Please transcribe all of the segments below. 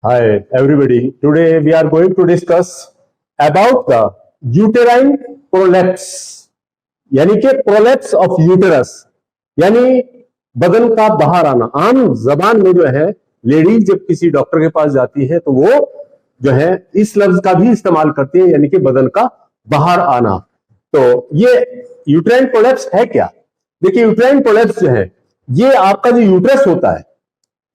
Hi everybody. Today we are going to discuss about the uterine prolapse, यानी कि prolapse of uterus, यानी बदन का बाहर आना। आम जबान में जो है लेडीज जब किसी डॉक्टर के पास जाती है तो वो जो है इस लफ्ज का भी इस्तेमाल करती है, यानी कि बदन का बाहर आना। तो ये यूट्राइन प्रोलैप्स है क्या? देखिए, यूट्राइन प्रोलैप्स जो है ये आपका जो यूट्रस होता है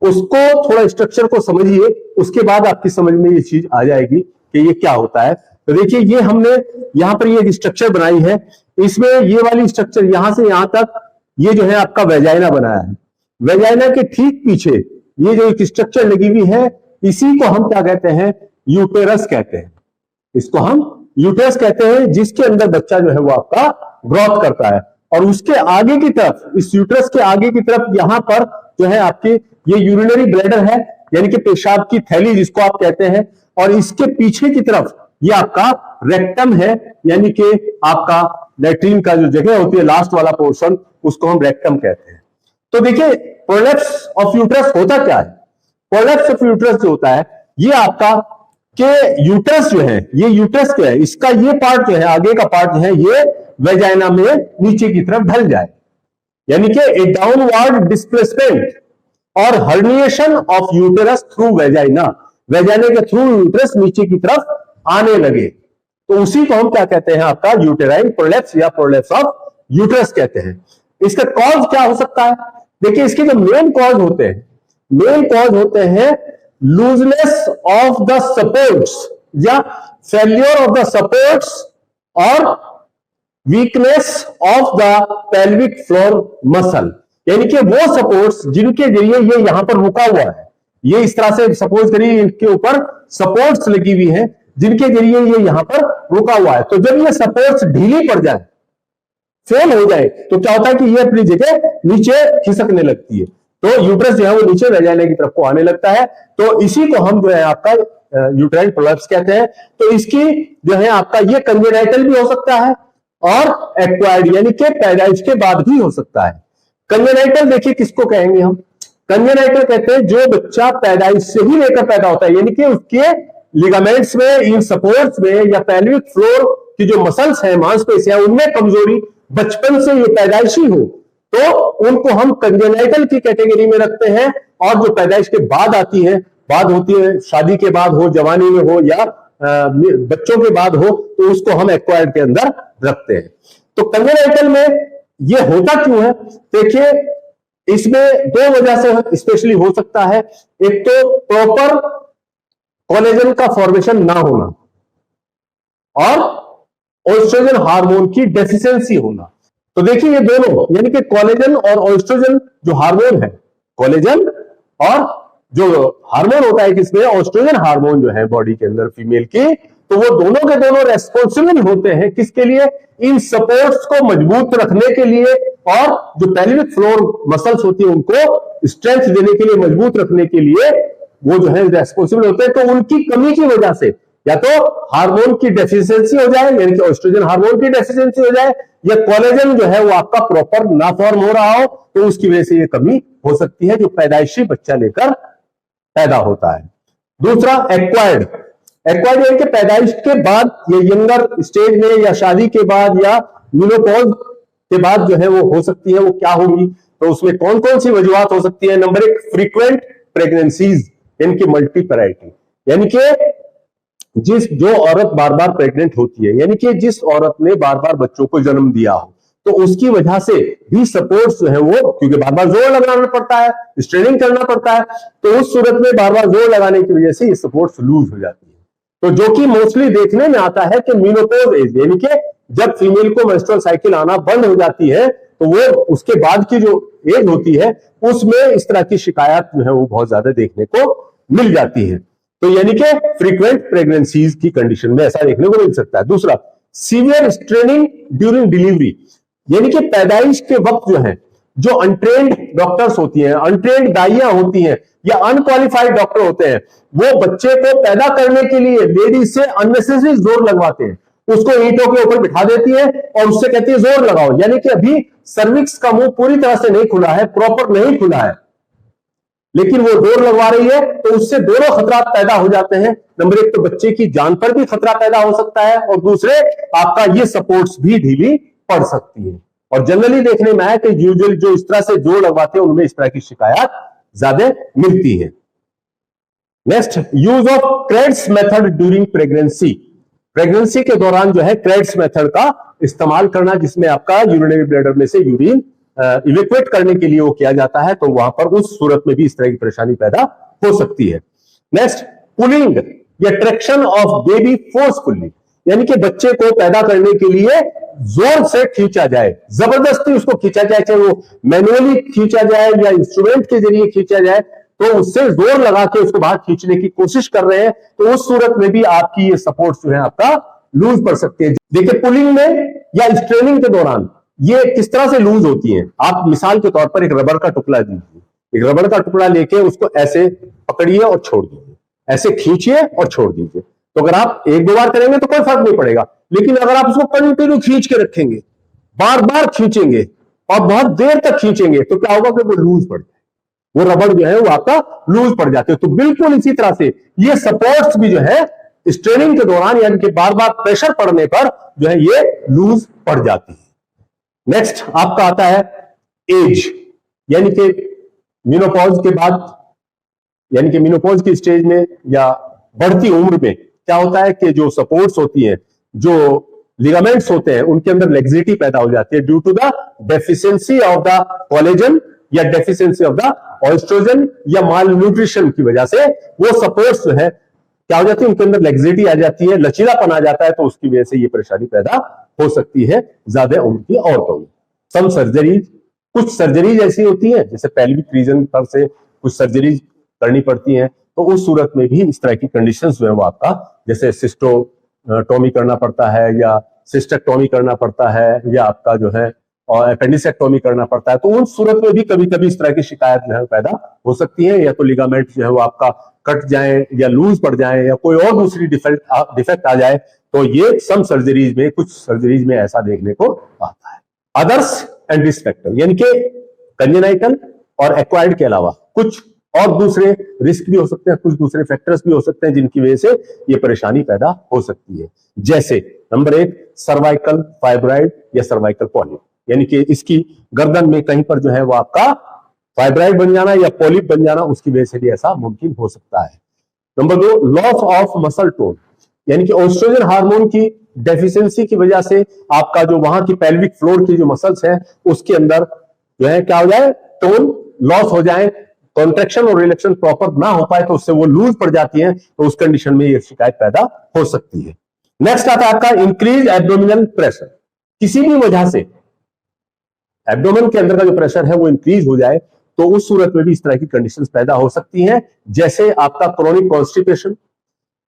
उसको थोड़ा स्ट्रक्चर को समझिए, उसके बाद आपकी समझ में ये चीज आ जाएगी कि ये क्या होता है। तो देखिए, ये हमने यहां पर ये स्ट्रक्चर बनाई है। इसमें ये वाली स्ट्रक्चर यहां से यहां तक ये जो है आपका वेजाइना बनाया है। वेजाइना के ठीक पीछे ये जो एक स्ट्रक्चर लगी हुई है, इसी को हम क्या कहते हैं? यूटेरस कहते हैं। इसको हम यूटेरस कहते हैं, जिसके अंदर बच्चा जो है वो आपका ग्रोथ करता है। और उसके आगे की तरफ, इस यूटेरस के आगे की तरफ यहां पर जो है आपकी ये यूरिनरी ब्लैडर है, यानी कि पेशाब की थैली जिसको आप कहते हैं। और इसके पीछे की तरफ ये आपका रेक्टम है, यानी कि आपका लैट्रिन का जो जगह होती है लास्ट वाला पोर्शन, उसको हम रेक्टम कहते हैं। तो देखिए, प्रोलैप्स ऑफ यूट्रस होता क्या है? प्रोलैप्स ऑफ यूट्रस जो होता है ये आपका के यूट्रस जो है, ये यूट्रस क्या है, इसका ये पार्ट जो है, आगे का पार्ट जो है, ये वेजाइना में नीचे की तरफ ढल जाए, यानी कि ए डाउनवर्ड डिस्प्लेसमेंट और herniation of uterus through vagina, vagina के थ्रू यूटेरस नीचे की तरफ आने लगे, तो उसी को हम क्या कहते हैं? आपका यूटेराइन प्रोलैप्स या प्रोलैप्स ऑफ यूटेरस कहते हैं। इसका कॉज क्या हो सकता है? देखिए, इसके जो मेन कॉज होते हैं, मेन कॉज होते हैं लूजनेस ऑफ द सपोर्ट्स या फेल्योर ऑफ द सपोर्ट्स और weakness of the pelvic floor muscle, यानी कि वो सपोर्ट्स जिनके जरिए ये यहां पर रुका हुआ है। ये इस तरह से सपोज करिए, इनके ऊपर सपोर्ट्स लगी हुई है जिनके जरिए ये यहां पर रुका हुआ है। तो जब ये सपोर्ट्स ढीली पड़ जाए, फेल हो जाए, तो क्या होता है कि ये अपनी जगह नीचे खिसकने लगती है, तो यूट्रस जो है वो नीचे वेजाइना की तरफ को आने लगता है। तो इसी को हम जो है आपका यूट्राइन प्रोलैप्स कहते हैं। तो इसकी जो है आपका ये कंजेनाइटल भी हो सकता है और एक्वायर्ड, यानी कि पैदाइश के बाद भी हो सकता है। कंजेनाइटल देखिए किसको कहेंगे हम? कंजेनाइटल कहते हैं जो बच्चा पैदाइश से ही लेकर पैदा होता है, यानी कि उसके लिगामेंट्स में, इन सपोर्ट्स में या पेल्विक फ्लोर की जो मसल्स हैं, मांसपेशियां, उनमें कमजोरी बचपन से ये पैदाइशी हो, तो उनको हम कंजेनाइटल की कैटेगरी में रखते हैं। और जो पैदाइश के बाद आती है, बाद होती है, शादी के बाद हो, जवानी में हो या बच्चों के बाद हो, तो उसको हम एक्वायर्ड के अंदर रखते हैं। तो कंजेनाइटल में ये होता क्यों है? देखिए, इसमें दो वजह से स्पेशली हो सकता है। एक तो प्रॉपर कोलेजन का फॉर्मेशन ना होना और ओएस्ट्रोजन हार्मोन की डेफिशिएंसी होना। तो देखिए, ये दोनों, यानी कि कोलेजन और ओएस्ट्रोजन जो हार्मोन है, कोलेजन और जो हार्मोन होता है किसमें? ओएस्ट्रोजन हार्मोन जो है बॉडी के अंदर फीमेल की, तो वो दोनों के दोनों रेस्पॉन्सिबल होते हैं किसके लिए? इन सपोर्ट्स को मजबूत रखने के लिए, और जो पेल्विक फ्लोर मसल्स होती है उनको स्ट्रेंथ देने के लिए, मजबूत रखने के लिए वो जो है रेस्पॉन्सिबल होते हैं। तो उनकी कमी की वजह से या तो हार्मोन की डेफिशिएंसी हो जाए, यानी कि ओएस्ट्रोजन हार्मोन की डेफिशिएंसी हो जाए, या कोलेजन जो है वो आपका प्रॉपर ना फॉर्म हो रहा हो, तो उसकी वजह से ये कमी हो सकती है जो पैदाइशी बच्चा लेकर पैदा होता है। दूसरा, एक्वायर्ड। एक्वायर्ड यानी कि पैदाइश के बाद, ये यंगर स्टेज में या शादी के बाद या मेनोपॉज के बाद जो है वो हो सकती है। वो क्या होगी? तो उसमें कौन कौन सी वजूहात हो सकती है? नंबर एक, फ्रीक्वेंट प्रेगनेंसीज, यानी कि मल्टीपैराइटी, यानी कि जो औरत बार बार प्रेग्नेंट होती है, यानी कि जिस औरत ने बार बार बच्चों को जन्म दिया हो, तो उसकी वजह से भी सपोर्ट्स जो है वो, क्योंकि बार बार जोर लगाना पड़ता है, स्ट्रेनिंग करना पड़ता है, तो उस सूरत में बार बार जोर लगाने की वजह से ये सपोर्ट्स लूज हो जाती है। तो जो कि मोस्टली देखने में आता है कि मेनोपॉज एज, यानी कि जब फीमेल को मेंस्ट्रुअल साइकिल आना बंद हो जाती है, तो वो उसके बाद की जो एज होती है उसमें इस तरह की शिकायत जो है वो बहुत ज्यादा देखने को मिल जाती है। तो यानी कि फ्रीक्वेंट प्रेगनेंसीज की कंडीशन में ऐसा देखने को मिल सकता है। दूसरा, सीवियर स्ट्रेनिंग ड्यूरिंग डिलीवरी, यानी कि पैदाइश के वक्त जो है, जो अनट्रेन्ड डॉक्टर्स होती हैं, अनट्रेन्ड दाइयां होती हैं या अनक्वालिफाइड डॉक्टर होते हैं, वो बच्चे को पैदा करने के लिए लेडीज से अननेसेसरी जोर लगवाते हैं। उसको ईंटों के ऊपर बिठा देती है और उससे कहती है जोर लगाओ, यानी कि अभी सर्विक्स का मुंह पूरी तरह से नहीं खुला है, प्रॉपर नहीं खुला है, लेकिन वो डोर लगवा रही है तो उससे दोनों खतरा पैदा हो जाते हैं। नंबर एक तो बच्चे की जान पर भी खतरा पैदा हो सकता है, और दूसरे आपका ये सपोर्ट्स भी ढीली पड़ सकती है। और जनरली देखने में आया कि यूजुअली जो इस तरह से जोड़ लगवाते हैं उनमें इस तरह की शिकायत ज्यादा मिलती है। Next, use of creds method during pregnancy. Pregnancy के दौरान जो है क्रेड्स मेथड का इस्तेमाल करना, जिसमें आपका यूरिनरी ब्लैडर में से यूरिन इवेक्युएट करने के लिए वो किया जाता है, तो वहां पर उस सूरत में भी इस तरह की परेशानी पैदा हो सकती है। नेक्स्ट, पुलिंग या ट्रैक्शन ऑफ बेबी फोर्सफुली, यानी कि बच्चे को पैदा करने के लिए जोर से खींचा जाए, जबरदस्ती उसको खींचा जाए, चाहे वो मैनुअली खींचा जाए या इंस्ट्रूमेंट के जरिए खींचा जाए, तो उससे जोर लगा के उसको बाहर खींचने की कोशिश कर रहे हैं, तो उस सूरत में भी आपकी ये सपोर्ट जो है आपका लूज पड़ सकती है। देखिए, पुलिंग में या स्ट्रेनिंग के दौरान ये किस तरह से लूज होती है। आप मिसाल के तौर पर एक रबर का टुकड़ा दीजिए, एक रबर का टुकड़ा लेके उसको ऐसे पकड़िए और छोड़ दीजिए, ऐसे खींचिए और छोड़ दीजिए। तो अगर आप एक दो बार करेंगे तो कोई फर्क नहीं पड़ेगा, लेकिन अगर आप उसको कंटिन्यू खींच के रखेंगे, बार बार खींचेंगे और बहुत देर तक खींचेंगे, तो क्या होगा कि वो लूज पड़ जाए, वो रबड़ जो है वो आपका लूज पड़ जाते हैं। तो बिल्कुल इसी तरह से ये सपोर्ट्स भी जो है स्ट्रेनिंग के दौरान, यानी कि बार बार प्रेशर पड़ने पर जो है ये लूज पड़ जाती है। नेक्स्ट आपका आता है एज, यानी कि मेनोपॉज के बाद, यानी कि मेनोपॉज की स्टेज में या बढ़ती उम्र में क्या होता है कि जो सपोर्ट्स होती हैं, जो लिगामेंट्स होते हैं, उनके अंदर लेग्जिटी पैदा हो जाती है due to the deficiency of the collagen या डेफिशिएंसी ऑफ द ऑएस्ट्रोजन या माल न्यूट्रिशन की वजह से वो सपोर्ट्स जो है क्या हो जाती है, उनके अंदर लेग्जिटी आ जाती है, लचीलापन आ जाता है, तो उसकी वजह से ये परेशानी पैदा हो सकती है ज्यादा उम्र की औरतों में। सम सर्जरीज, कुछ सर्जरीज ऐसी होती हैं जैसे पेल्विक रीजन पर से कुछ सर्जरीज करनी पड़ती हैं, तो उस सूरत में भी इस तरह की कंडीशंस जो है वो आपका, जैसे सिस्टोटॉमी करना पड़ता है या सिस्टेक्टॉमी करना पड़ता है या आपका जो है और एपेंडिसेक्टॉमी करना पड़ता है, तो उन सूरत में भी कभी कभी इस तरह की शिकायत जो है पैदा हो सकती है, या तो लिगामेंट जो है वो आपका कट जाए या लूज पड़ जाए या कोई और दूसरी डिफेक्ट आ जाए, तो ये सम सर्जरीज में, कुछ सर्जरीज में ऐसा देखने को आता है। अदर्स एंड रिस्क फैक्टर, यानी कि कंजेनाइटल और एक्वायर्ड के अलावा कुछ और दूसरे रिस्क भी हो सकते हैं, कुछ दूसरे फैक्टर्स भी हो सकते हैं जिनकी वजह से ये परेशानी पैदा हो सकती है। जैसे नंबर एक, सर्वाइकल फाइब्राइड या सर्वाइकल पॉलिप, यानी कि इसकी गर्दन में कहीं पर जो है वो आपका फाइब्राइड बन जाना या पॉलिप बन जाना, उसकी वजह से भी ऐसा मुमकिन हो सकता है। नंबर दो, लॉस ऑफ मसल टोन, यानी कि ऑस्ट्रोजन हार्मोन की डेफिशिएंसी की वजह से आपका जो वहां की पेल्विक फ्लोर की जो मसल्स हैं उसके अंदर जो है क्या हो जाए, टोन लॉस हो जाए, कॉन्ट्रैक्शन और रिलैक्शन प्रॉपर ना हो पाए, तो उससे वो लूज पड़ जाती है, तो उस कंडीशन में ये शिकायत पैदा हो सकती है। नेक्स्ट आता है आपका इंक्रीज एब्डोमिनल प्रेशर, किसी भी वजह से एब्डोमेन के अंदर का जो प्रेशर है वो इंक्रीज हो जाए, तो उस सूरत में भी इस तरह की कंडीशंस पैदा हो सकती हैं, जैसे आपका क्रोनिक कॉन्स्टिपेशन,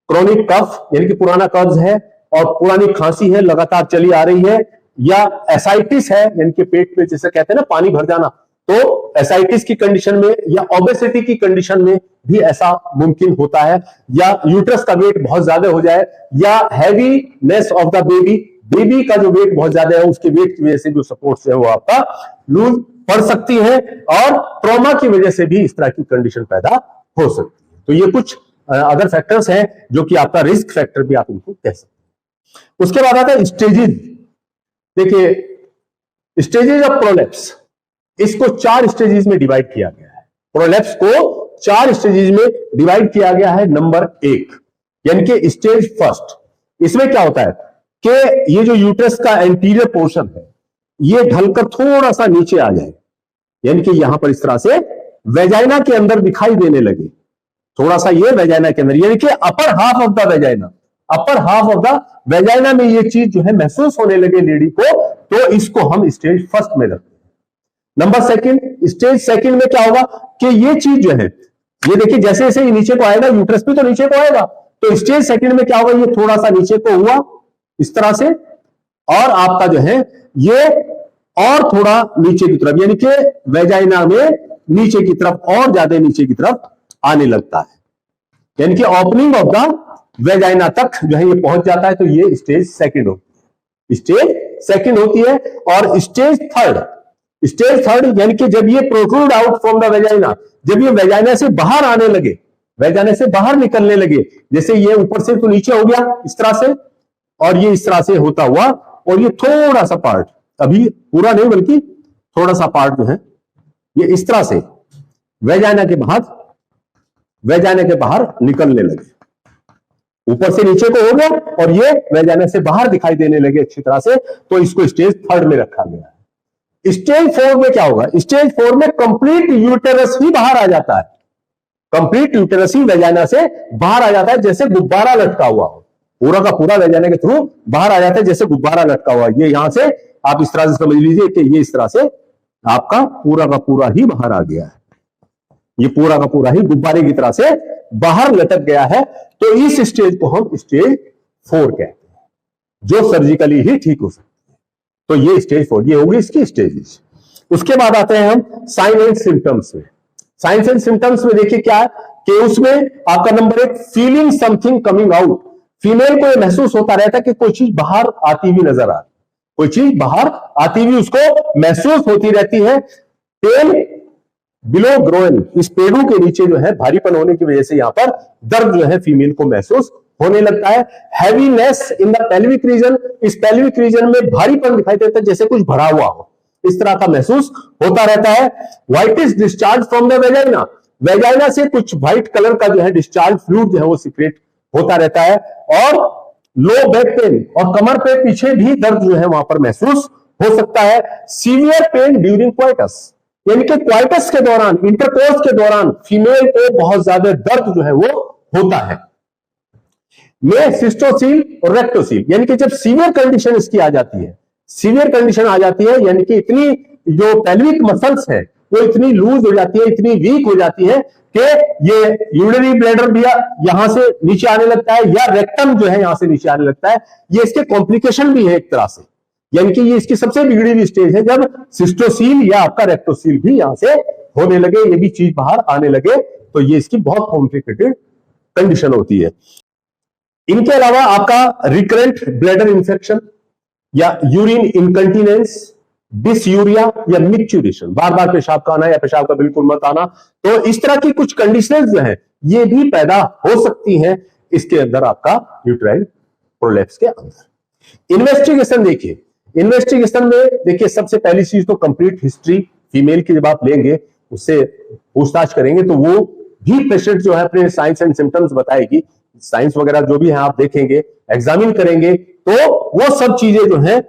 क्रोनिक कफ यानी कि पुराना कब्ज है और पुरानी खांसी है लगातार चली आ रही है, या एसाइटिस है यानी कि पेट में जैसे कहते हैं ना पानी भर जाना, तो एसाइटिस की कंडीशन में या ओबेसिटी की कंडीशन में भी ऐसा मुमकिन होता है, या यूट्रस का वेट बहुत ज्यादा हो जाए, या heaviness of the baby, baby का जो वेट बहुत ज्यादा है उसके वेट की वजह से जो सपोर्ट्स है वो आपका लूज पड़ सकती है, और ट्रॉमा की वजह से भी इस तरह की कंडीशन पैदा हो सकती है। तो ये कुछ अदर फैक्टर्स हैं जो कि आपका रिस्क फैक्टर भी आप इनको कह सकते हैं। उसके बाद आता है स्टेजेस। देखिए, स्टेजेस ऑफ प्रोलेप्स, इसको 4 स्टेजेस में डिवाइड किया गया है। प्रोलेप्स को 4 स्टेजेस में डिवाइड किया गया है। नंबर 1 यानी कि स्टेज फर्स्ट, इसमें क्या होता है कि ये जो यूट्रस का एंटीरियर पोर्शन है ये ढलकर थोड़ा सा नीचे आ जाए, यानी कि यहां पर इस तरह से वेजाइना के अंदर दिखाई देने लगे, थोड़ा सा ये वेजाइना के अंदर, यानी कि upper half of the vagina, upper half of the vagina में ये चीज जो है महसूस होने लगे लेडी को, तो इसको हम स्टेज फर्स्ट में रखते हैं। नंबर सेकंड, स्टेज सेकंड में क्या होगा कि ये चीज जो है, ये देखिए जैसे जैसे ये नीचे को आएगा, यूट्रस भी तो नीचे को आएगा, तो स्टेज सेकंड में क्या होगा, ये थोड़ा सा नीचे को हुआ इस तरह से, और आपका जो है ये और थोड़ा नीचे की तरफ, यानी कि वेजाइना में नीचे की तरफ और ज्यादा नीचे की तरफ आने लगता है, यानी कि ओपनिंग ऑफ द वेजाइना तक जो है ये पहुंच जाता है, तो ये स्टेज सेकंड होती है, स्टेज सेकंड होती है। और स्टेज थर्ड स्टेज थर्ड यानी कि जब ये protrude out from the vagina, जब ये वेजाइना से बाहर आने लगे, वेजाइना से बाहर निकलने लगे, जैसे ये ऊपर से तो नीचे हो गया इस तरह से, और ये इस तरह से होता हुआ, और ये थोड़ा सा पार्ट, अभी पूरा नहीं बल्कि थोड़ा सा पार्ट जो है ये इस तरह से वेजाइना के बाहर निकलने लगे, ऊपर से नीचे को हो गया और ये वेजाइना से बाहर दिखाई देने लगे अच्छी तरह से, तो इसको स्टेज थर्ड में रखा गया है। स्टेज फोर में क्या होगा? स्टेज फोर में कंप्लीट यूटेरस ही बाहर आ जाता है, कंप्लीट यूटेरस ही वेजाइना से बाहर आ जाता है, जैसे गुब्बारा लटका हुआ हो, पूरा का पूरा वेजाइना के थ्रू बाहर आ जाता है जैसे गुब्बारा लटका हुआ। ये यहां से आप इस तरह से समझ लीजिए कि ये इस तरह से आपका पूरा का पूरा ही बाहर आ गया है, ये पूरा का पूरा ही गुब्बारे की तरह से बाहर लटक गया है। तो इस स्टेज को हम स्टेज फोर कहते हैं, जो सर्जिकली ही ठीक हो सकती है। तो ये स्टेज फोर, ये होगी इसकी स्टेजेस। उसके बाद आते हैं हम साइन एंड सिम्टम्स में। साइंस एंड सिम्टम्स में देखिए क्या है कि उसमें आपका नंबर एक, feeling something coming out. Female को यह महसूस होता रहता है कि कोई चीज बाहर आती हुई नजर आ रही, कोई चीज बाहर आती हुई उसको महसूस होती रहती है। पेन बिलो ग्रोइन, इस पेड़ों के नीचे जो है भारीपन होने की वजह से यहां पर दर्द जो है फीमेल को महसूस होने लगता है। Heaviness in the pelvic region, इस पेल्विक रीजन में भारीपन दिखाई देता है जैसे कुछ भरा हुआ हो, इस तरह का महसूस होता रहता है। Whitish discharge from the vagina, vagina से कुछ व्हाइट कलर का जो है डिस्चार्ज फ्लूइड जो है वो सीक्रेट होता रहता है। और लो बैक पेन, और कमर पे पीछे भी दर्द जो है वहां पर महसूस हो सकता है। सीवियर पेन ड्यूरिंग क्वाइटस, यानी कि क्वाइटस के दौरान, इंटरकोर्स के दौरान फीमेल को बहुत ज्यादा दर्द जो है वो होता है। में सिस्टोसील और रेक्टोसील, यानी कि जब सीवियर कंडीशन इसकी आ जाती है, सीवियर कंडीशन आ जाती है, यानी कि इतनी जो पेल्विक मसल्स है वो इतनी लूज हो जाती है, इतनी वीक हो जाती है कि ये यूरिनरी ब्लैडर भी यहां से नीचे आने लगता है, या रेक्टम जो है यहां से नीचे आने लगता है। ये इसके कॉम्प्लिकेशन भी है एक तरह से, यानी कि ये इसकी सबसे बिगड़ी हुई स्टेज है जब सिस्टोसील या आपका रेक्टोसील भी यहां से होने लगे, ये भी चीज बाहर आने लगे, तो ये इसकी बहुत कॉम्प्लिकेटेड कंडीशन होती है। इनके अलावा आपका रिकरेंट ब्लैडर इंफेक्शन या यूरिन इनकंटिनेंस, डिसयूरिया या मिक्चुरेशन, बार बार पेशाब का आना या पेशाब का बिल्कुल मत आना, तो इस तरह की कुछ कंडीशंस जो है ये भी पैदा हो सकती हैं इसके अंदर, आपका यूट्राइन प्रोलैप्स के अंदर। इन्वेस्टिगेशन देखिए, इन्वेस्टिगेशन में देखिए सबसे पहली चीज तो कंप्लीट हिस्ट्री फीमेल की जब आप लेंगे, उससे पूछताछ करेंगे, तो वो भी पेशेंट जो है अपने साइंस एंड सिम्टम्स बताएगी, साइंस वगैरह जो भी है आप देखेंगे, एग्जामिन करेंगे, तो वो सब चीजें जो है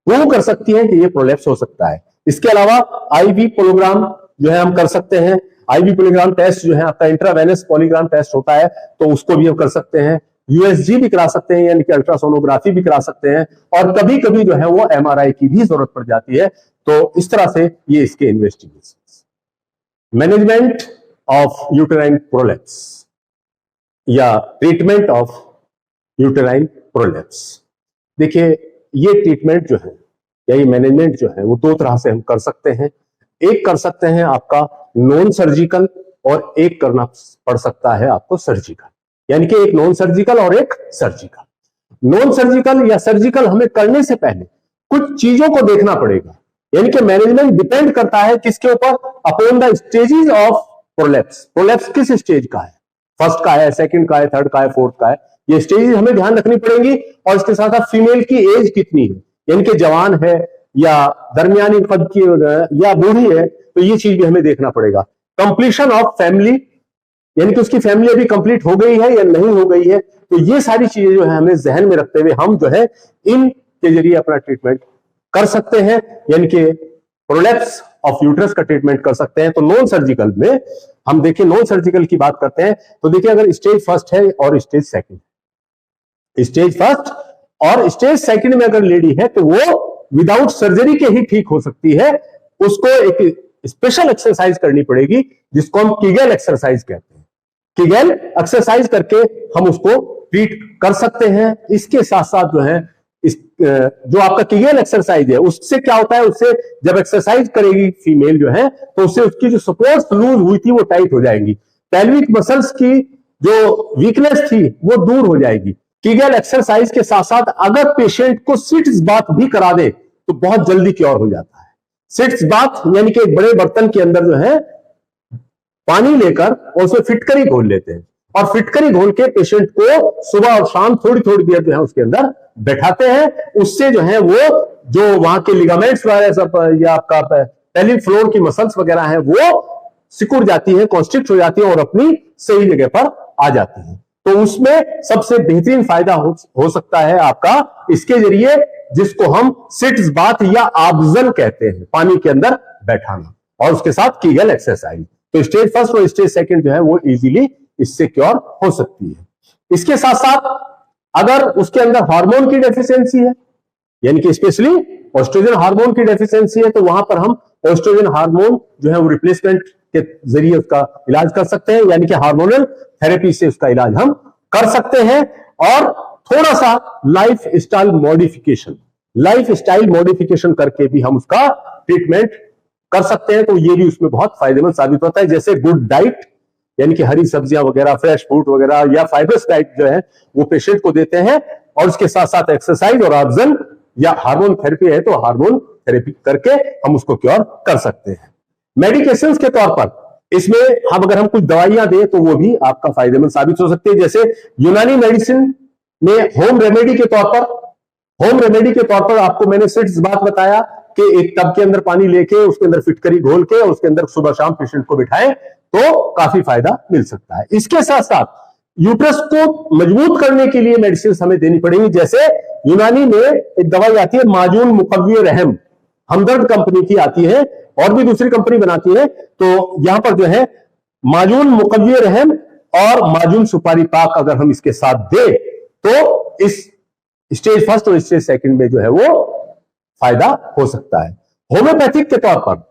प्रूव कर सकती हैं कि ये प्रोलैप्स हो सकता है। इसके अलावा आईवी पोलोग्राम जो है हम कर सकते हैं, आईवी पोलोग्राम टेस्ट जो है आपका इंट्रावेनस पॉलीग्राम टेस्ट होता है, तो उसको भी हम कर सकते हैं। यूएसजी भी करा सकते हैं, यानी कि अल्ट्रासोनोग्राफी भी करा सकते हैं, और कभी कभी जो है वो एमआरआई की भी जरूरत पड़ जाती है। तो इस तरह से ये इसके investigation. Management of uterine prolapse या ट्रीटमेंट ऑफ यूटेराइन प्रोलैप्स, देखिए ये ट्रीटमेंट जो है या ये मैनेजमेंट जो है वो दो तरह से हम कर सकते हैं। एक कर सकते हैं आपका नॉन सर्जिकल, और एक करना पड़ सकता है आपको सर्जिकल, यानी कि एक नॉन सर्जिकल और एक सर्जिकल। नॉन सर्जिकल या सर्जिकल हमें करने से पहले कुछ चीजों को देखना पड़ेगा, यानी कि मैनेजमेंट डिपेंड करता है किसके ऊपर, upon the stages of prolapse. Prolapse किस स्टेज का है, फर्स्ट का है, सेकंड का है, थर्ड का है, फोर्थ का है, ये स्टेज हमें ध्यान रखनी पड़ेगी। और इसके साथ साथ फीमेल की एज कितनी है, यानी कि जवान है या दरमियानी कद की या बूढ़ी है, तो ये चीज भी हमें देखना पड़ेगा। कंप्लीशन ऑफ फैमिली, यानी कि उसकी फैमिली अभी कंप्लीट हो गई है या नहीं हो गई है, तो ये सारी चीजें जो है हमें जहन में रखते हुए हम जो है इनके जरिए अपना ट्रीटमेंट कर सकते हैं, यानी कि प्रोलैप्स ऑफ यूट्रस का ट्रीटमेंट कर सकते हैं। तो नॉन सर्जिकल में हम देखिए, नॉन सर्जिकल की बात करते हैं, तो देखिए अगर स्टेज फर्स्ट है और स्टेज सेकंड, स्टेज फर्स्ट और स्टेज सेकंड में अगर लेडी है तो वो विदाउट सर्जरी के ही ठीक हो सकती है। उसको एक स्पेशल एक्सरसाइज करनी पड़ेगी जिसको हम किगेल एक्सरसाइज कहते हैं। किगेल एक्सरसाइज करके हम उसको ट्रीट कर सकते हैं। इसके साथ साथ जो है जो आपका किगेल एक्सरसाइज है उससे क्या होता है, उससे जब एक्सरसाइज करेगी फीमेल जो है तो उससे उसकी जो सपोर्ट्स लूज हुई थी वो टाइट हो जाएंगी, पेल्विक मसल्स की जो वीकनेस थी वो दूर हो जाएगी। किगेल एक्सरसाइज के साथ साथ अगर पेशेंट को सिट्स बाथ भी करा दे तो बहुत जल्दी क्योर हो जाता है। सिट्स बाथ यानी कि एक बड़े बर्तन के अंदर जो है पानी लेकर और उसमें फिटकरी घोल लेते हैं और फिटकरी घोल के पेशेंट को सुबह और शाम थोड़ी थोड़ी देर जो है उसके अंदर बैठाते हैं। उससे जो है वो जो वहां के लिगामेंट्स वगैरह सब या आपका पेल्विक फ्लोर की मसल्स वगैरह है वो सिकुड़ जाती है, कॉन्स्ट्रिक्ट हो जाती है और अपनी सही जगह पर आ जाती है। तो उसमें सबसे बेहतरीन फायदा हो सकता है आपका इसके जरिए, जिसको हम सिट्स बाथ या आब्जन कहते हैं, पानी के अंदर बैठाना, और उसके साथ कीगल एक्सरसाइज। तो स्टेज फर्स्ट और स्टेज सेकंड जो है वो इजीली इससे क्योर हो सकती है। इसके साथ साथ अगर उसके अंदर हार्मोन की डेफिशिएंसी है, यानी कि स्पेशली एस्ट्रोजन हार्मोन की डेफिशिएंसी है, तो वहां पर हम एस्ट्रोजन हार्मोन जो है वो रिप्लेसमेंट के जरिए उसका इलाज कर सकते हैं, यानी कि हार्मोनल थेरेपी से उसका इलाज हम कर सकते हैं। और थोड़ा सा लाइफ स्टाइल मॉडिफिकेशन करके भी हम उसका ट्रीटमेंट कर सकते हैं, तो ये भी उसमें बहुत फायदेमंद साबित होता है। जैसे गुड डाइट, यानी कि हरी सब्जियां वगैरह, फ्रेश फ्रूट वगैरह या फाइबरस डाइट जो है वो पेशेंट को देते हैं, और उसके साथ साथ एक्सरसाइज और ऑब्जन या हार्मोन थेरेपी है तो हार्मोन थेरेपी करके हम उसको क्योर कर सकते हैं। मेडिकेशंस के तौर पर इसमें हम अगर हम कुछ दवाइयां दें तो वो भी आपका फायदेमंद साबित हो सकती है। जैसे यूनानी मेडिसिन में होम रेमेडी के तौर पर आपको मैंने सिट्स बात बताया कि एक टब के अंदर पानी लेके उसके अंदर फिटकरी घोल के उसके अंदर सुबह शाम पेशेंट को बिठाएं तो काफी फायदा मिल सकता है। इसके साथ साथ यूट्रस को मजबूत करने के लिए मेडिसिन हमें देनी पड़ेगी। जैसे यूनानी में एक दवाई आती है माजून मुकव्वे रहम, हमदर्द कंपनी की आती है और भी दूसरी कंपनी बनाती है। तो यहां पर जो है माजून मुकव्वे रहम और माजून सुपारी पाक अगर हम इसके साथ दें तो इस स्टेज फर्स्ट और स्टेज सेकंड में जो है वो फायदा हो सकता है। होम्योपैथिक के तौर पर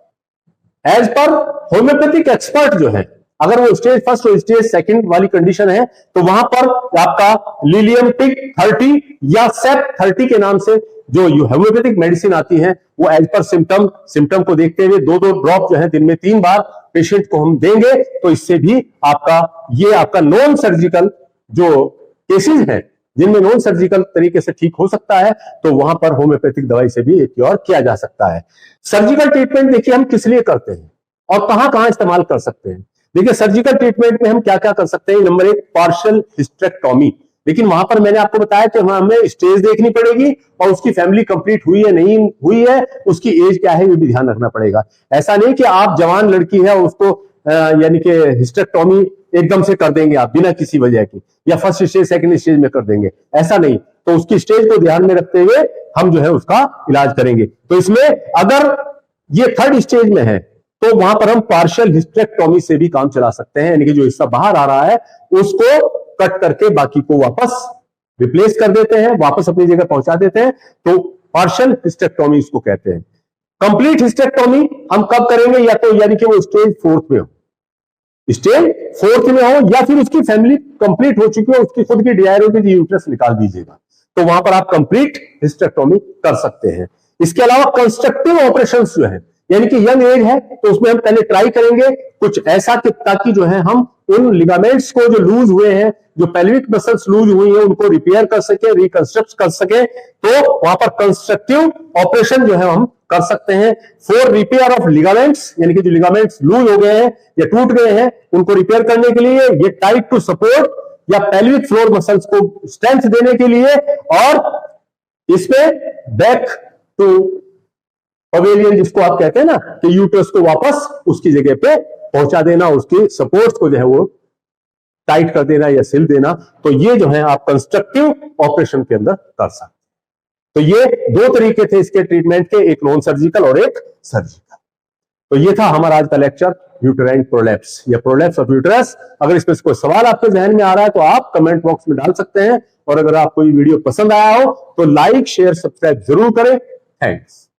एज पर होम्योपैथिक एक्सपर्ट जो है, अगर वो स्टेज फर्स्ट और स्टेज सेकंड वाली कंडीशन है तो वहां पर आपका लीलियम टिक 30 या सेप 30 के नाम से जो होम्योपैथिक मेडिसिन आती है वो एज पर सिम्टम को देखते हुए 2-2 ड्रॉप जो है दिन में 3 बार पेशेंट को हम देंगे, तो इससे भी आपका नॉन सर्जिकल जो केसेस हैं जिनमें नॉन सर्जिकल तरीके से ठीक हो सकता है, तो वहां पर होम्योपैथिक दवाई से भी क्योर किया जा सकता है। सर्जिकल ट्रीटमेंट देखिए हम किस लिए करते हैं और कहां कहां इस्तेमाल कर सकते हैं। देखिए सर्जिकल ट्रीटमेंट में हम क्या क्या कर सकते हैं। नंबर 1 पार्शियल हिस्टेक्टोमी, लेकिन वहां पर मैंने आपको बताया कि हमें स्टेज देखनी पड़ेगी और उसकी फैमिली कंप्लीट हुई है नहीं हुई है, उसकी एज क्या है ये भी ध्यान रखना पड़ेगा। ऐसा नहीं कि आप जवान लड़की है और उसको यानी कि हिस्टेक्टोमी एकदम से कर देंगे आप बिना किसी वजह की, या फर्स्ट स्टेज सेकंड स्टेज में कर देंगे, ऐसा नहीं। तो उसकी स्टेज को ध्यान में रखते हुए हम जो है उसका इलाज करेंगे। तो इसमें अगर ये थर्ड स्टेज में है तो वहां पर हम पार्शियल हिस्टेक्टोमी से भी काम चला सकते हैं, यानी कि जो हिस्सा बाहर आ रहा है उसको कट करके बाकी को वापस रिप्लेस कर देते हैं, वापस अपनी जगह पहुंचा देते हैं, तो पार्शियल हिस्टेक्टोमी इसको कहते हैं। कंप्लीट हिस्टेक्टोमी हम कब करेंगे, या तो यानी कि वो स्टेज 4th में हो या फिर उसकी फैमिली कंप्लीट हो चुकी हो, उसकी खुद की डिजायर होगी यूट्रस निकाल दीजिएगा, तो वहां पर आप कंप्लीट हिस्टेक्टोमी कर सकते हैं। इसके अलावा कंस्ट्रक्टिव ऑपरेशंस जो है, यानी कि यंग एज है तो उसमें हम पहले ट्राई करेंगे कुछ ऐसा कि ताकि जो है हम उन लिगामेंट्स को जो लूज हुए हैं, जो पेल्विक मसल्स लूज हुई हैं, उनको रिपेयर कर सके, रिकंस्ट्रक्ट कर सके, तो वहां पर कंस्ट्रक्टिव ऑपरेशन जो है हम कर सकते हैं। फॉर रिपेयर ऑफ लिगामेंट्स, यानी कि जो लिगामेंट्स लूज हो गए हैं या टूट गए हैं उनको रिपेयर करने के लिए, ये टाइट टू सपोर्ट या पेल्विक फ्लोर मसल्स को स्ट्रेंथ देने के लिए, और इसमें बैक टू पवेलियन जिसको आप कहते हैं ना, कि यूट्रस को वापस उसकी जगह पे पहुंचा देना, उसके सपोर्ट्स को जो है वो टाइट कर देना या सिल देना, तो ये जो है आप कंस्ट्रक्टिव ऑपरेशन के अंदर कर सकते हैं। तो ये 2 तरीके थे इसके ट्रीटमेंट के, एक नॉन सर्जिकल और एक सर्जिकल। तो ये था हमारा आज का लेक्चर यूटेराइन प्रोलैप्स या प्रोलैप्स ऑफ यूटेरस। अगर इसमें कोई सवाल आपके जहन में आ रहा है तो आप कमेंट बॉक्स में डाल सकते हैं, और अगर आपको ये वीडियो पसंद आया हो तो लाइक शेयर सब्सक्राइब जरूर करें। थैंक्स।